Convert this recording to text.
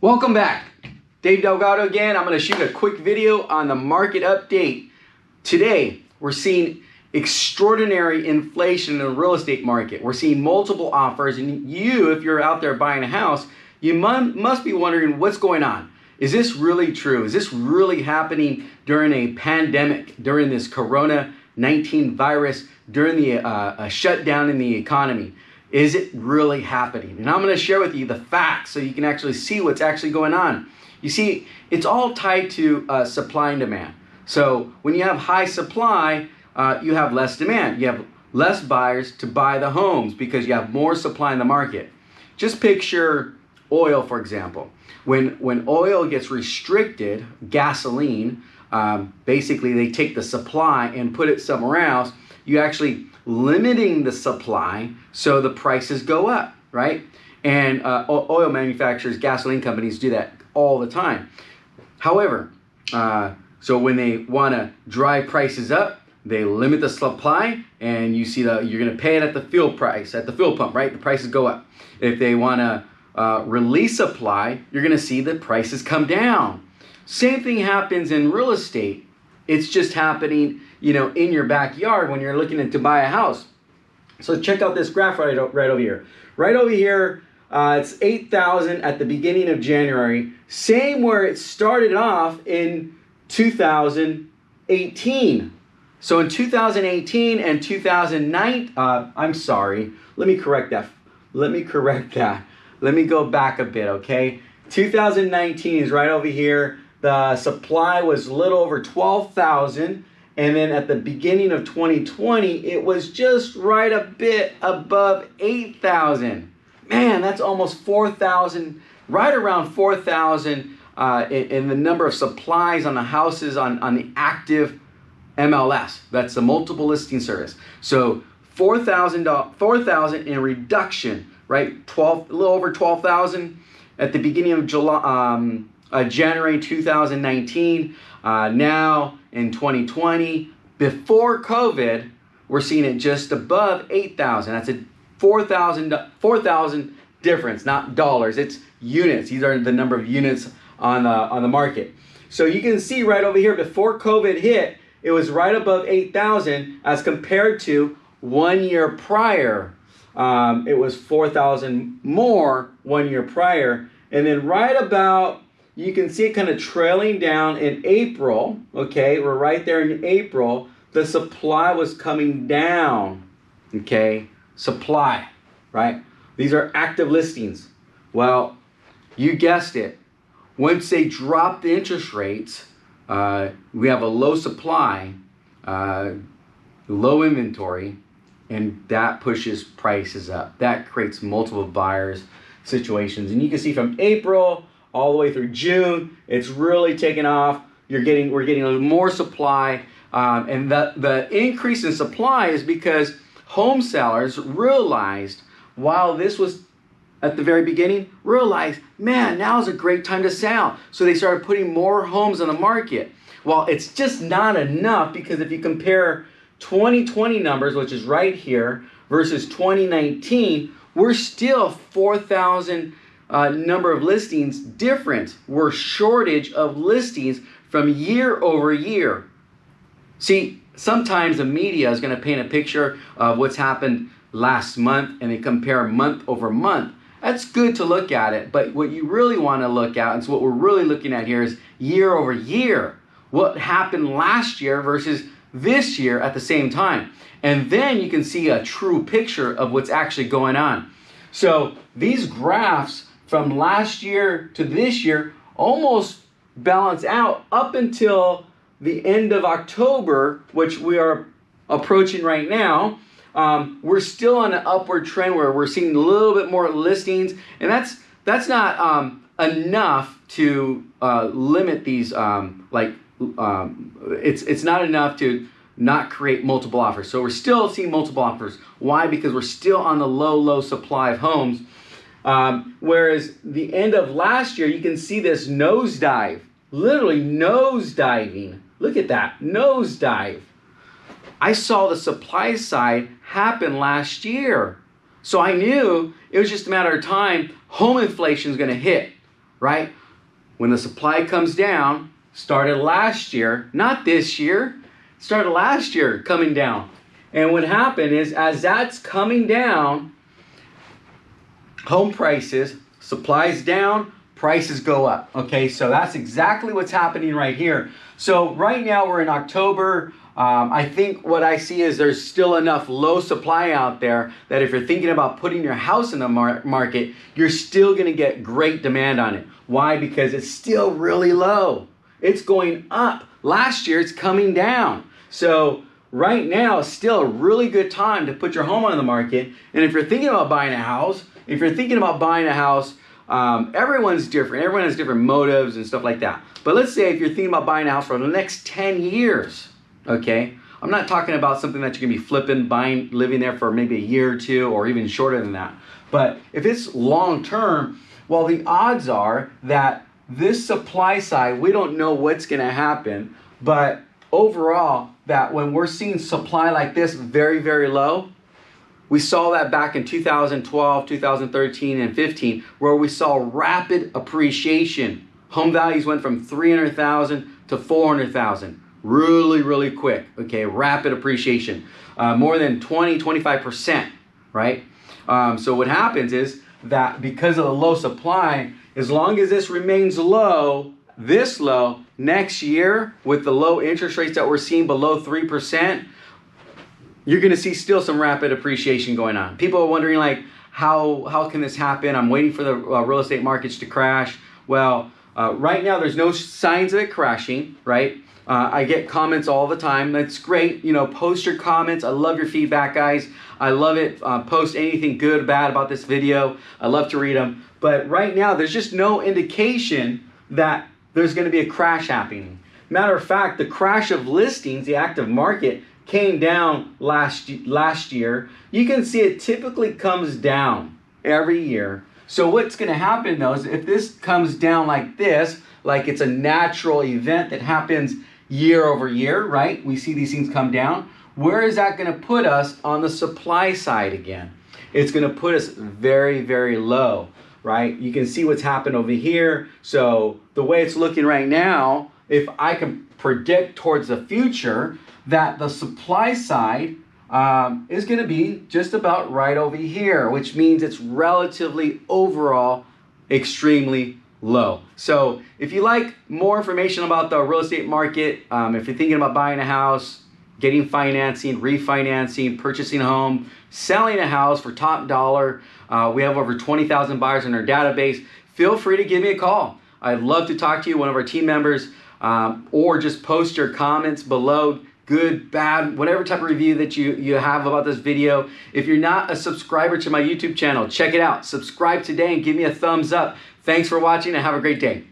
Welcome back. David Delgado again. I'm going to shoot a quick video on the market update. Today, we're seeing extraordinary inflation in the real estate market. We're seeing multiple offers, and you, if you're out there buying a house, you must be wondering what's going on. Is this really true? Is this really happening during a pandemic, during this Corona-19 virus, during the shutdown in the economy? Is it really happening? And I'm going to share with you the facts so you can actually see what's actually going on. You see, it's all tied to supply and demand. So when you have high supply, you have less demand. You have less buyers to buy the homes because you have more supply in the market. Just picture oil, for example. When oil gets restricted, gasoline, basically they take the supply and put it somewhere else. You actually limiting the supply, so the prices go up, right? And oil manufacturers, gasoline companies do that all the time. However, so when they want to drive prices up, they limit the supply, and you see you're going to pay it at the fuel price, at the fuel pump, right? The prices go up. If they want to release supply, you're going to see the prices come down. Same thing happens in real estate. It's just happening, in your backyard when you're looking to buy a house. So check out this graph right over here. Right over here, it's 8,000 at the beginning of January. Same where it started off in 2018. So in 2018 and 2009, I'm sorry. Let me correct that. Let me go back a bit, okay? 2019 is right over here. The supply was a little over 12,000. And then at the beginning of 2020, it was just right a bit above 8,000. Man, that's almost 4,000, right around 4,000 in the number of supplies on the houses on the active MLS. That's the multiple listing service. So 4,000 in reduction, right? A little over 12,000 at the beginning of January 2019. Now in 2020, before COVID, we're seeing it just above 8,000. That's a 4,000 difference, not dollars. It's units. These are the number of units on the market. So you can see right over here, before COVID hit, it was right above 8,000 as compared to 1 year prior. It was 4,000 more 1 year prior. And then right about, you can see it kind of trailing down in April, okay? We're right there in April. The supply was coming down, okay? Supply, right? These are active listings. Well, you guessed it. Once they drop the interest rates, we have a low supply, low inventory, and that pushes prices up. That creates multiple buyers situations. And you can see from April all the way through June, it's really taken off. We're getting a little more supply, and the increase in supply is because home sellers realized, while this was at the very beginning, realized, man, now is a great time to sell. So they started putting more homes on the market. Well, it's just not enough, because if you compare 2020 numbers, which is right here, versus 2019, we're still 4,000 number of listings different. We're shortage of listings from year over year. See, sometimes the media is going to paint a picture of what's happened last month, and they compare month over month. That's good to look at it, but what you really want to look at, and so what we're really looking at here, is year over year. What happened last year versus this year at the same time. And then you can see a true picture of what's actually going on. So these graphs from last year to this year almost balance out up until the end of October, which we are approaching right now. We're still on an upward trend where we're seeing a little bit more listings, and that's not enough to limit these. It's not enough to not create multiple offers. So we're still seeing multiple offers. Why? Because we're still on the low supply of homes. Whereas the end of last year, you can see this nosedive, literally nosediving. Look at that, nosedive. I saw the supply side happen last year. So I knew it was just a matter of time. Home inflation is going to hit. right? When the supply comes down, started last year, not this year, started last year coming down. And what happened is, as that's coming down, home prices, supplies down, prices go up. Okay, so that's exactly what's happening right here. So right now we're in October. I think what I see is there's still enough low supply out there that if you're thinking about putting your house in the market, you're still going to get great demand on it. Why? Because it's still really low. It's going up. Last year it's coming down. So right now is still a really good time to put your home on the market. And if you're thinking about buying a house, everyone's different. Everyone has different motives and stuff like that. But let's say if you're thinking about buying a house for the next 10 years, okay? I'm not talking about something that you're gonna be flipping, buying, living there for maybe a year or two or even shorter than that. But if it's long term, well, the odds are that this supply side, we don't know what's gonna happen, but overall, that when we're seeing supply like this very, very low, we saw that back in 2012, 2013, and 15, where we saw rapid appreciation. Home values went from 300,000 to 400,000. Really, really quick, okay? Rapid appreciation. More than 20, 25%, right? So what happens is that because of the low supply, as long as this remains low, this low, next year, with the low interest rates that we're seeing below 3%, you're gonna see still some rapid appreciation going on. People are wondering like, how can this happen? I'm waiting for the real estate markets to crash. Well, right now there's no signs of it crashing, right? I get comments all the time. That's great. You know, post your comments. I love your feedback, guys. I love it. Post anything good or bad about this video. I love to read them. But right now, there's just no indication that there's going to be a crash happening. Matter of fact, the crash of listings, the active market, came down last year. You can see it typically comes down every year. So what's going to happen though is if this comes down like this, like it's a natural event that happens year over year, right? We see these things come down. Where is that going to put us on the supply side again? It's going to put us very, very low, right? You can see what's happened over here. So the way it's looking right now, if I can predict towards the future that the supply side is going to be just about right over here, which means it's relatively overall extremely low. So if you like more information about the real estate market, if you're thinking about buying a house, getting financing, refinancing, purchasing a home, selling a house for top dollar, we have over 20,000 buyers in our database. Feel free to give me a call. I'd love to talk to you, one of our team members, or just post your comments below, good, bad, whatever type of review that you have about this video. If you're not a subscriber to my YouTube channel, check it out. Subscribe today and give me a thumbs up. Thanks for watching and have a great day.